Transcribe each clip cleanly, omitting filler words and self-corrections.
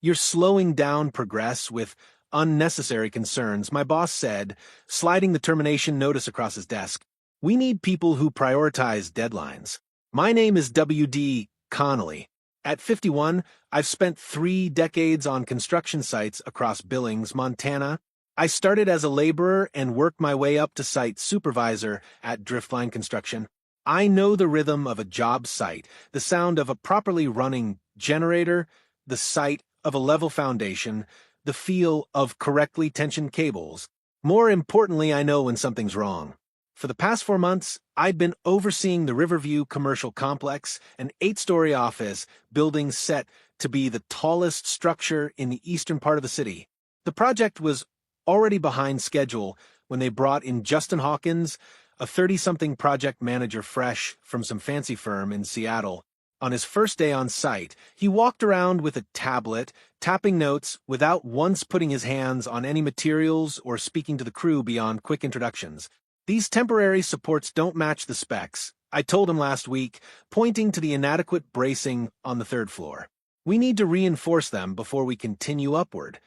You're slowing down progress with unnecessary concerns, my boss said, sliding the termination notice across his desk. We need people who prioritize deadlines. My name is W.D. Connolly. At 51, I've spent 3 decades on construction sites across Billings, Montana. I started as a laborer and worked my way up to site supervisor at Driftline Construction. I know the rhythm of a job site, the sound of a properly running generator, the sight of a level foundation, the feel of correctly tensioned cables. More importantly, I know when something's wrong. For the past 4 months, I'd been overseeing the Riverview Commercial Complex, an 8-story office building set to be the tallest structure in the eastern part of the city. The project was already behind schedule when they brought in Justin Hawkins, a 30-something project manager fresh from some fancy firm in Seattle. On his first day on site, he walked around with a tablet, tapping notes without once putting his hands on any materials or speaking to the crew beyond quick introductions. These temporary supports don't match the specs, I told him last week, pointing to the inadequate bracing on the 3rd floor. We need to reinforce them before we continue upward.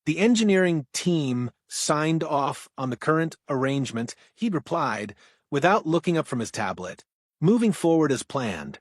The engineering team signed off on the current arrangement, he'd replied, without looking up from his tablet. Moving forward as planned.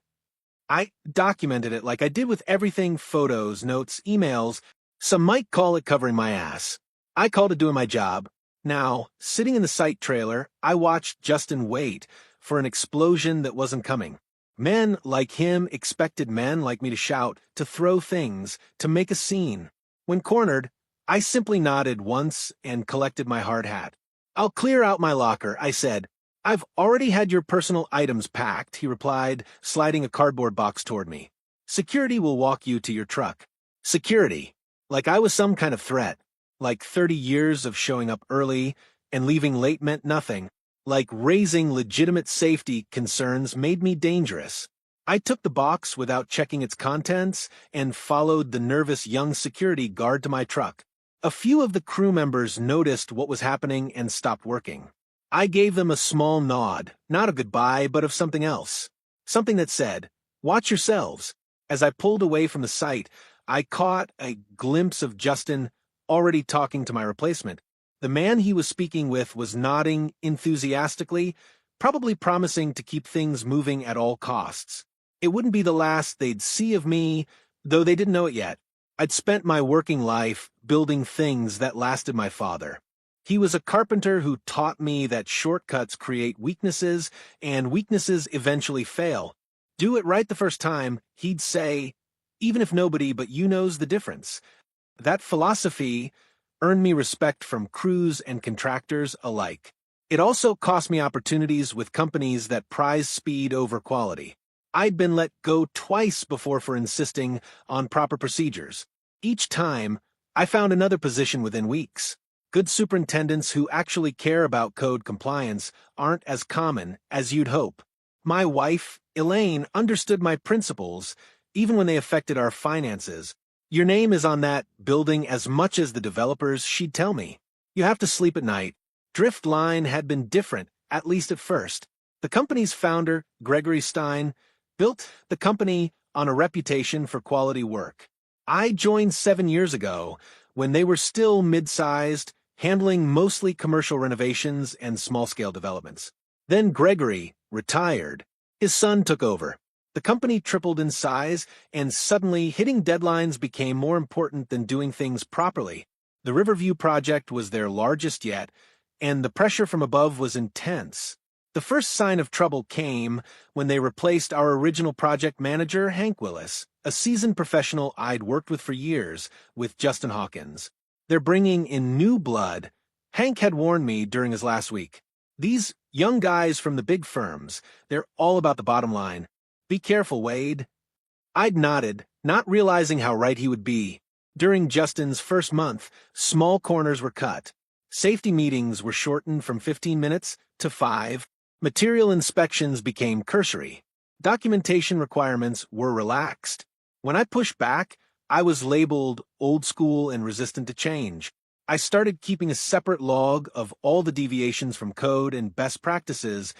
I documented it like I did with everything: photos, notes, emails. Some might call it covering my ass. I called it doing my job. Now, sitting in the site trailer, I watched Justin wait for an explosion that wasn't coming. Men like him expected men like me to shout, to throw things, to make a scene. When cornered, I simply nodded once and collected my hard hat. "I'll clear out my locker," I said. "I've already had your personal items packed," he replied, sliding a cardboard box toward me. "Security will walk you to your truck." Security. Like I was some kind of threat. Like 30 years of showing up early and leaving late meant nothing. Like raising legitimate safety concerns made me dangerous. I took the box without checking its contents and followed the nervous young security guard to my truck. A few of the crew members noticed what was happening and stopped working. I gave them a small nod, not a goodbye, but of something else. Something that said, "Watch yourselves." As I pulled away from the site, I caught a glimpse of Justin already talking to my replacement. The man he was speaking with was nodding enthusiastically, probably promising to keep things moving at all costs. It wouldn't be the last they'd see of me, though they didn't know it yet. I'd spent my working life building things that lasted my father. He was a carpenter who taught me that shortcuts create weaknesses, and weaknesses eventually fail. Do it right the first time, he'd say, even if nobody but you knows the difference. That philosophy earned me respect from crews and contractors alike. It also cost me opportunities with companies that prize speed over quality. I'd been let go twice before for insisting on proper procedures. Each time, I found another position within weeks. Good superintendents who actually care about code compliance aren't as common as you'd hope. My wife, Elaine, understood my principles, even when they affected our finances. "Your name is on that building as much as the developers," she'd tell me. "You have to sleep at night." Driftline had been different, at least at first. The company's founder, Gregory Stein, built the company on a reputation for quality work. I joined 7 years ago, when they were still mid-sized, handling mostly commercial renovations and small-scale developments. Then Gregory retired. His son took over. The company tripled in size, and suddenly hitting deadlines became more important than doing things properly. The Riverview project was their largest yet, and the pressure from above was intense. The first sign of trouble came when they replaced our original project manager, Hank Willis, a seasoned professional I'd worked with for years, with Justin Hawkins. They're bringing in new blood. Hank had warned me during his last week. These young guys from the big firms, they're all about the bottom line. Be careful, Wade. I'd nodded, not realizing how right he would be. During Justin's first month, small corners were cut. Safety meetings were shortened from 15 minutes to 5. Material inspections became cursory. Documentation requirements were relaxed. When I pushed back, I was labeled old school and resistant to change. I started keeping a separate log of all the deviations from code and best practices,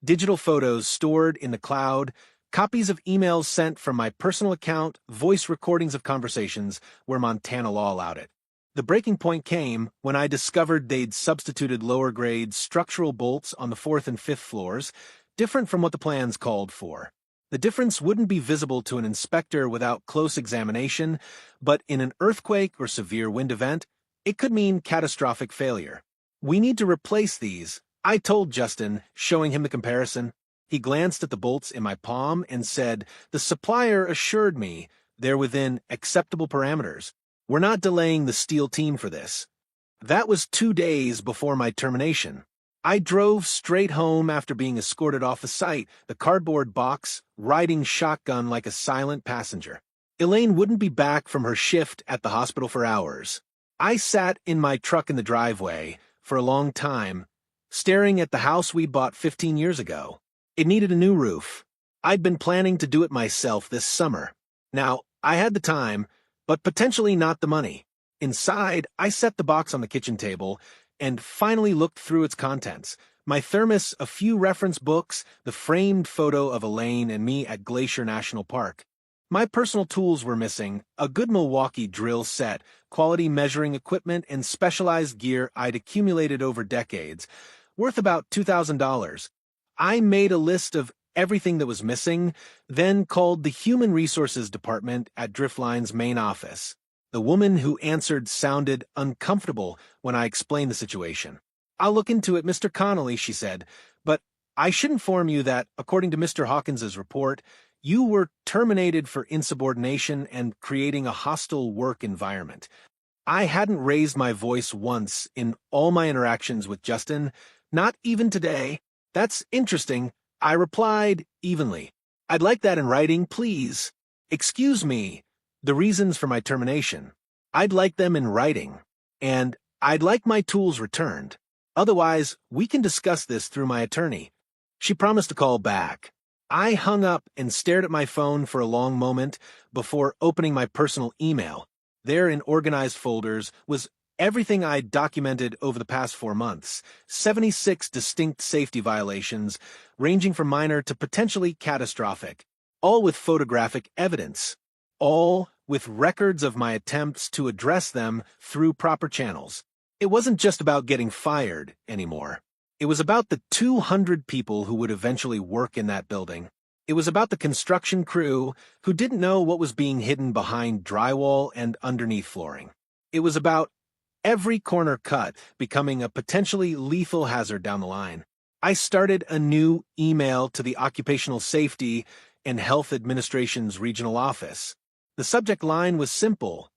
digital photos stored in the cloud, Copies of emails sent from my personal account, voice recordings of conversations where Montana law allowed it. The breaking point came when I discovered they'd substituted lower-grade structural bolts on the 4th and 5th floors, different from what the plans called for. The difference wouldn't be visible to an inspector without close examination, but in an earthquake or severe wind event, it could mean catastrophic failure. "We need to replace these," I told Justin, showing him the comparison. He glanced at the bolts in my palm and said, "The supplier assured me they're within acceptable parameters. We're not delaying the steel team for this." That was 2 days before my termination. I drove straight home after being escorted off the site, the cardboard box, riding shotgun like a silent passenger. Elaine wouldn't be back from her shift at the hospital for hours. I sat in my truck in the driveway for a long time, staring at the house we bought 15 years ago. It needed a new roof. I'd been planning to do it myself this summer. Now, I had the time, but potentially not the money. Inside, I set the box on the kitchen table and finally looked through its contents. My thermos, a few reference books, the framed photo of Elaine and me at Glacier National Park. My personal tools were missing, a good Milwaukee drill set, quality measuring equipment, and specialized gear I'd accumulated over decades, worth about $2,000. I made a list of everything that was missing, then called the Human Resources Department at Driftline's main office. The woman who answered sounded uncomfortable when I explained the situation. "I'll look into it, Mr. Connolly," she said, "but I should inform you that, according to Mr. Hawkins's report, you were terminated for insubordination and creating a hostile work environment." I hadn't raised my voice once in all my interactions with Justin, not even today. "That's interesting," I replied evenly. "I'd like that in writing, please." "Excuse me. The reasons for my termination. I'd like them in writing. And I'd like my tools returned. Otherwise, we can discuss this through my attorney." She promised to call back. I hung up and stared at my phone for a long moment before opening my personal email. There, in organized folders, was everything I'd documented over the past 4 months. 76 distinct safety violations, ranging from minor to potentially catastrophic. All with photographic evidence. All with records of my attempts to address them through proper channels. It wasn't just about getting fired anymore. It was about the 200 people who would eventually work in that building. It was about the construction crew who didn't know what was being hidden behind drywall and underneath flooring. It was about every corner cut becoming a potentially lethal hazard down the line. I started a new email to the Occupational Safety and Health Administration's regional office. The subject line was simple: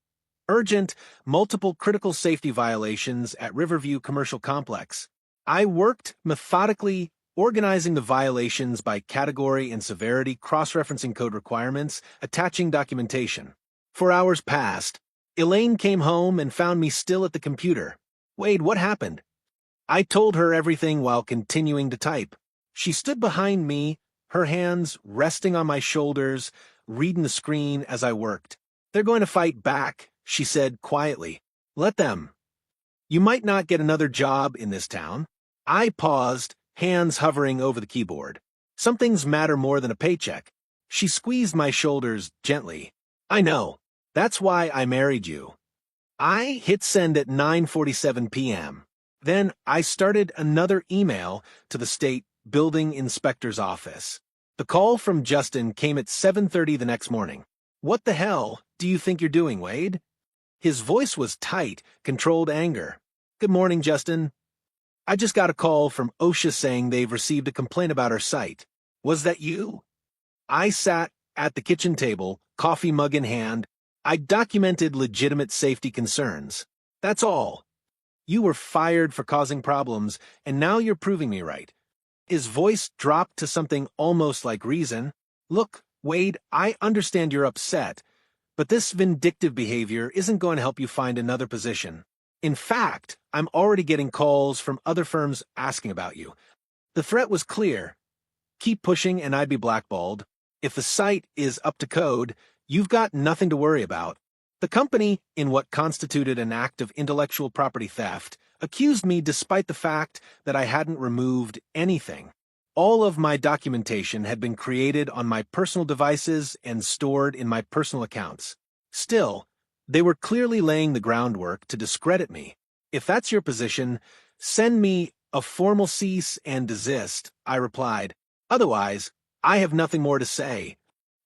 urgent, multiple critical safety violations at Riverview Commercial Complex. I worked methodically, organizing the violations by category and severity, cross-referencing code requirements, attaching documentation. 4 hours passed. Elaine came home and found me still at the computer. "Wade, what happened?" I told her everything while continuing to type. She stood behind me, her hands resting on my shoulders, reading the screen as I worked. "They're going to fight back," she said quietly. "Let them. You might not get another job in this town." I paused, hands hovering over the keyboard. "Some things matter more than a paycheck." She squeezed my shoulders gently. "I know. That's why I married you." I hit send at 9:47 p.m. Then I started another email to the state building inspector's office. The call from Justin came at 7:30 the next morning. "What the hell do you think you're doing, Wade?" His voice was tight, controlled anger. "Good morning, Justin. I just got a call from OSHA saying they've received a complaint about our site. Was that you?" I sat at the kitchen table, coffee mug in hand. I documented legitimate safety concerns. "That's all. You were fired for causing problems, and now you're proving me right." His voice dropped to something almost like reason. "Look, Wade, I understand you're upset, but this vindictive behavior isn't going to help you find another position. In fact, I'm already getting calls from other firms asking about you. The threat was clear. Keep pushing and I'd be blackballed. If the site is up to code, you've got nothing to worry about." The company, in what constituted an act of intellectual property theft, accused me despite the fact that I hadn't removed anything. All of my documentation had been created on my personal devices and stored in my personal accounts. Still, they were clearly laying the groundwork to discredit me. If that's your position, send me a formal cease and desist, I replied. Otherwise, I have nothing more to say.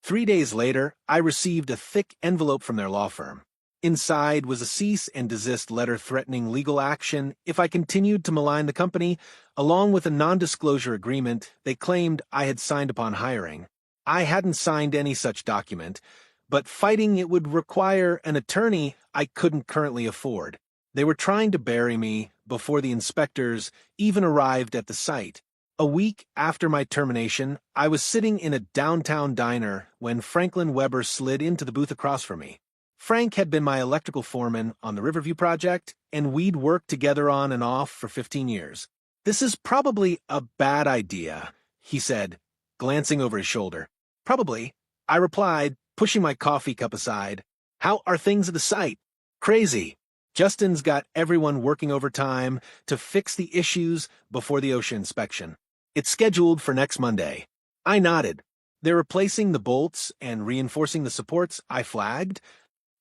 3 days later, I received a thick envelope from their law firm. Inside was a cease and desist letter threatening legal action if I continued to malign the company, along with a non-disclosure agreement they claimed I had signed upon hiring. I hadn't signed any such document, but fighting it would require an attorney I couldn't currently afford. They were trying to bury me before the inspectors even arrived at the site. A week after my termination, I was sitting in a downtown diner when Franklin Weber slid into the booth across from me. Frank had been my electrical foreman on the Riverview project, and we'd worked together on and off for 15 years. "This is probably a bad idea," he said, glancing over his shoulder. "Probably," I replied, pushing my coffee cup aside. "How are things at the site?" "Crazy. Justin's got everyone working overtime to fix the issues before the OSHA inspection. It's scheduled for next Monday." I nodded. "They're replacing the bolts and reinforcing the supports I flagged?"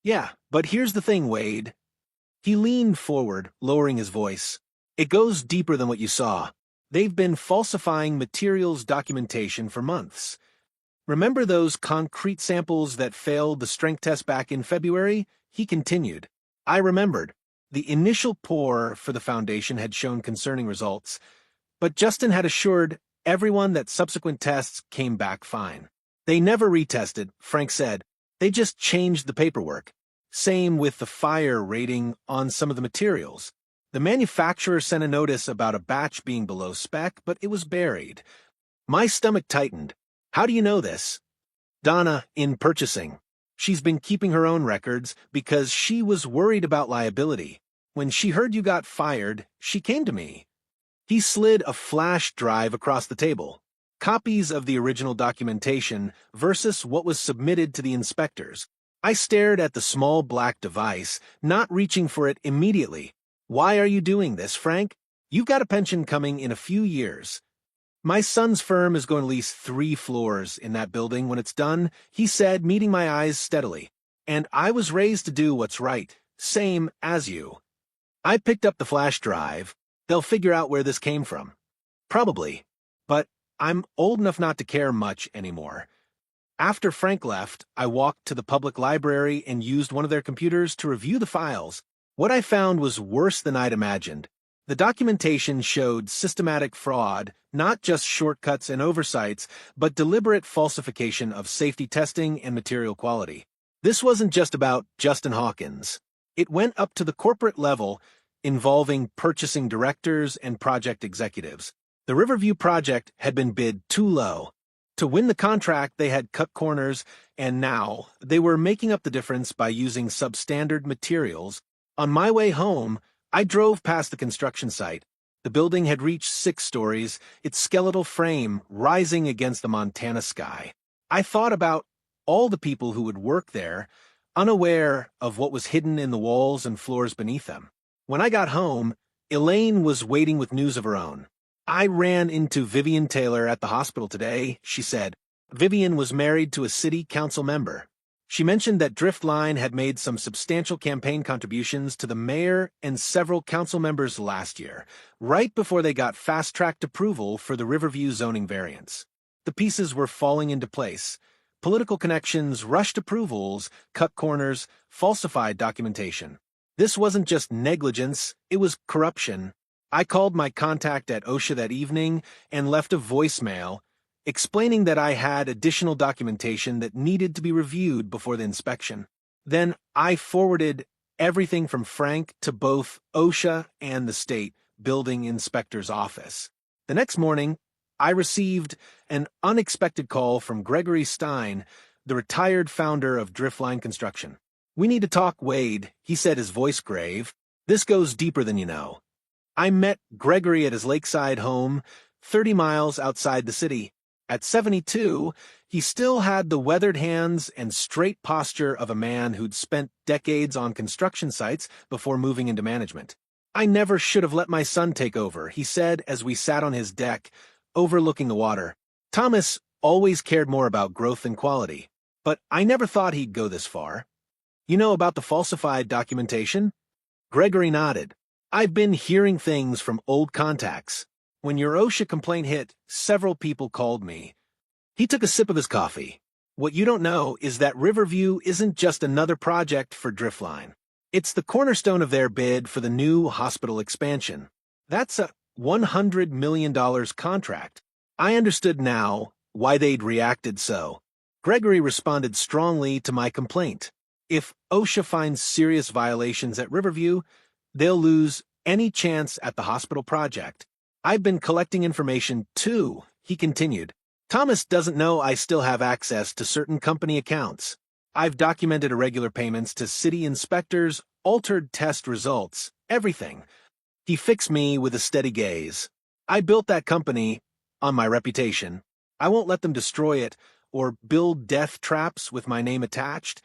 "Yeah, but here's the thing, Wade." He leaned forward, lowering his voice. "It goes deeper than what you saw. They've been falsifying materials documentation for months. Remember those concrete samples that failed the strength test back in February?" He continued. I remembered. The initial pour for the foundation had shown concerning results, but Justin had assured everyone that subsequent tests came back fine. "They never retested," Frank said. "They just changed the paperwork. Same with the fire rating on some of the materials. The manufacturer sent a notice about a batch being below spec, but it was buried." My stomach tightened. "How do you know this?" "Donna, in purchasing. She's been keeping her own records because she was worried about liability. When she heard you got fired, she came to me." He slid a flash drive across the table. Copies of the original documentation versus what was submitted to the inspectors. I stared at the small black device, not reaching for it immediately. "Why are you doing this, Frank? You've got a pension coming in a few years." "My son's firm is going to lease 3 floors in that building when it's done," he said, meeting my eyes steadily. "And I was raised to do what's right, same as you." I picked up the flash drive. "They'll figure out where this came from." "Probably. But I'm old enough not to care much anymore." After Frank left, I walked to the public library and used one of their computers to review the files. What I found was worse than I'd imagined. The documentation showed systematic fraud, not just shortcuts and oversights, but deliberate falsification of safety testing and material quality. This wasn't just about Justin Hawkins. It went up to the corporate level, involving purchasing directors and project executives. The Riverview project had been bid too low. To win the contract, they had cut corners, and now they were making up the difference by using substandard materials. On my way home, I drove past the construction site. The building had reached 6 stories, its skeletal frame rising against the Montana sky. I thought about all the people who would work there, unaware of what was hidden in the walls and floors beneath them. When I got home, Elaine was waiting with news of her own. "I ran into Vivian Taylor at the hospital today," she said. Vivian was married to a city council member. She mentioned that Driftline had made some substantial campaign contributions to the mayor and several council members last year, right before they got fast-tracked approval for the Riverview zoning variance. The pieces were falling into place. Political connections, rushed approvals, cut corners, falsified documentation. This wasn't just negligence, it was corruption. I called my contact at OSHA that evening and left a voicemail explaining that I had additional documentation that needed to be reviewed before the inspection. Then I forwarded everything from Frank to both OSHA and the state building inspector's office. The next morning, I received an unexpected call from Gregory Stein, the retired founder of Driftline Construction. "We need to talk, Wade," he said, his voice grave. "This goes deeper than you know." I met Gregory at his lakeside home, 30 miles outside the city. At 72, he still had the weathered hands and straight posture of a man who'd spent decades on construction sites before moving into management. "I never should have let my son take over," he said as we sat on his deck, overlooking the water. Thomas always cared more about growth than quality, but I never thought he'd go this far. You know about the falsified documentation? Gregory nodded. I've been hearing things from old contacts. When your OSHA complaint hit, several people called me. He took a sip of his coffee. What you don't know is that Riverview isn't just another project for Driftline. It's the cornerstone of their bid for the new hospital expansion. That's a $100 million contract. I understood now why they'd reacted so. Gregory responded strongly to my complaint. If OSHA finds serious violations at Riverview, they'll lose any chance at the hospital project. I've been collecting information too, he continued. Thomas doesn't know I still have access to certain company accounts. I've documented irregular payments to city inspectors, altered test results, everything. He fixed me with a steady gaze. I built that company on my reputation. I won't let them destroy it or build death traps with my name attached.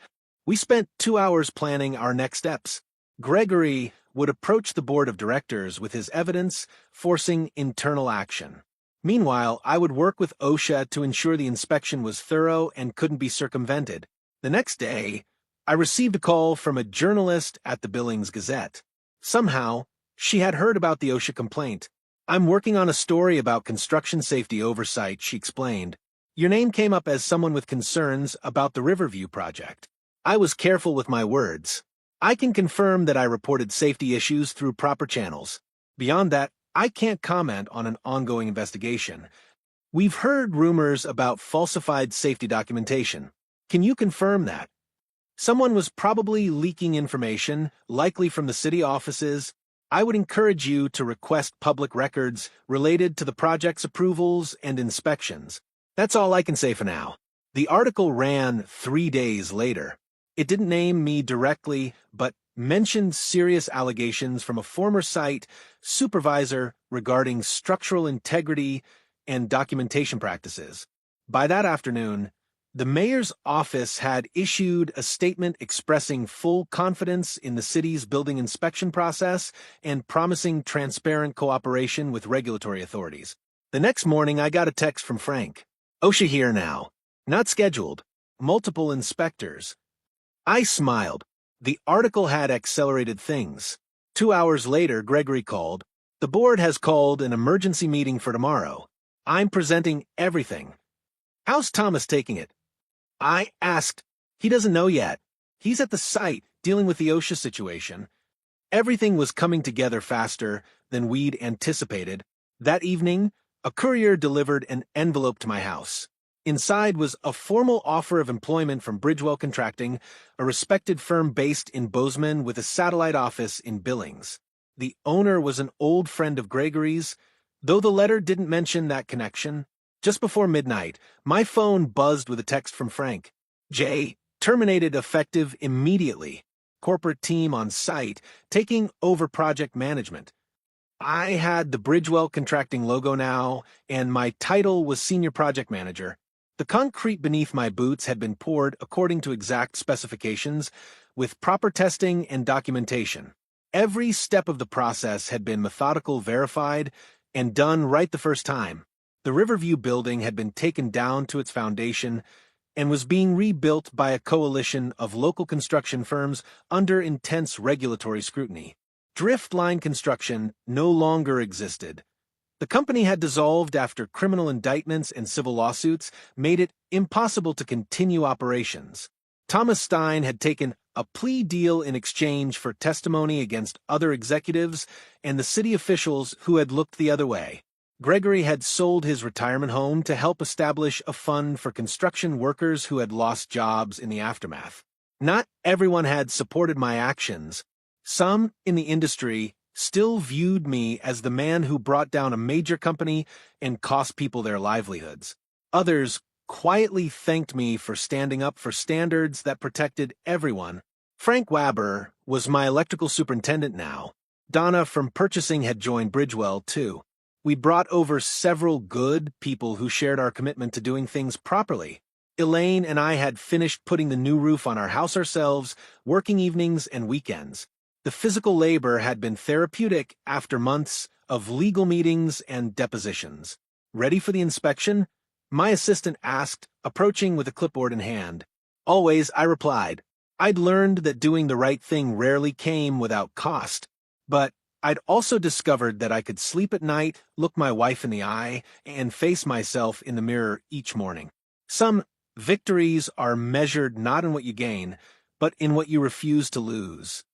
We spent 2 hours planning our next steps. Gregory would approach the board of directors with his evidence, forcing internal action. Meanwhile, I would work with OSHA to ensure the inspection was thorough and couldn't be circumvented. The next day, I received a call from a journalist at the Billings Gazette. Somehow, she had heard about the OSHA complaint. I'm working on a story about construction safety oversight, she explained. Your name came up as someone with concerns about the Riverview project. I was careful with my words. I can confirm that I reported safety issues through proper channels. Beyond that, I can't comment on an ongoing investigation. We've heard rumors about falsified safety documentation. Can you confirm that? Someone was probably leaking information, likely from the city offices. I would encourage you to request public records related to the project's approvals and inspections. That's all I can say for now. The article ran 3 days later. It didn't name me directly, but mentioned serious allegations from a former site supervisor regarding structural integrity and documentation practices. By that afternoon, the mayor's office had issued a statement expressing full confidence in the city's building inspection process and promising transparent cooperation with regulatory authorities. The next morning, I got a text from Frank. OSHA here now. Not scheduled. Multiple inspectors. I smiled. The article had accelerated things. 2 hours later, Gregory called. The board has called an emergency meeting for tomorrow. I'm presenting everything. How's Thomas taking it? I asked. He doesn't know yet. He's at the site, dealing with the OSHA situation. Everything was coming together faster than we'd anticipated. That evening, a courier delivered an envelope to my house. Inside was a formal offer of employment from Bridgewell Contracting, a respected firm based in Bozeman with a satellite office in Billings. The owner was an old friend of Gregory's, though the letter didn't mention that connection. Just before midnight, my phone buzzed with a text from Frank. Jay, terminated effective immediately. Corporate team on site, taking over project management. I had the Bridgewell Contracting logo now, and my title was Senior Project Manager. The concrete beneath my boots had been poured according to exact specifications, with proper testing and documentation. Every step of the process had been methodical, verified, and done right the first time. The Riverview building had been taken down to its foundation and was being rebuilt by a coalition of local construction firms under intense regulatory scrutiny. Driftline Construction no longer existed. The company had dissolved after criminal indictments and civil lawsuits made it impossible to continue operations. Thomas Stein had taken a plea deal in exchange for testimony against other executives and the city officials who had looked the other way. Gregory had sold his retirement home to help establish a fund for construction workers who had lost jobs in the aftermath. Not everyone had supported my actions. Some in the industry still viewed me as the man who brought down a major company and cost people their livelihoods. Others quietly thanked me for standing up for standards that protected everyone. Frank Waber was my electrical superintendent now. Donna from purchasing had joined Bridgewell, too. We brought over several good people who shared our commitment to doing things properly. Elaine and I had finished putting the new roof on our house ourselves, working evenings and weekends. The physical labor had been therapeutic after months of legal meetings and depositions. Ready for the inspection? My assistant asked, approaching with a clipboard in hand. Always, I replied. I'd learned that doing the right thing rarely came without cost. But I'd also discovered that I could sleep at night, look my wife in the eye, and face myself in the mirror each morning. Some victories are measured not in what you gain, but in what you refuse to lose.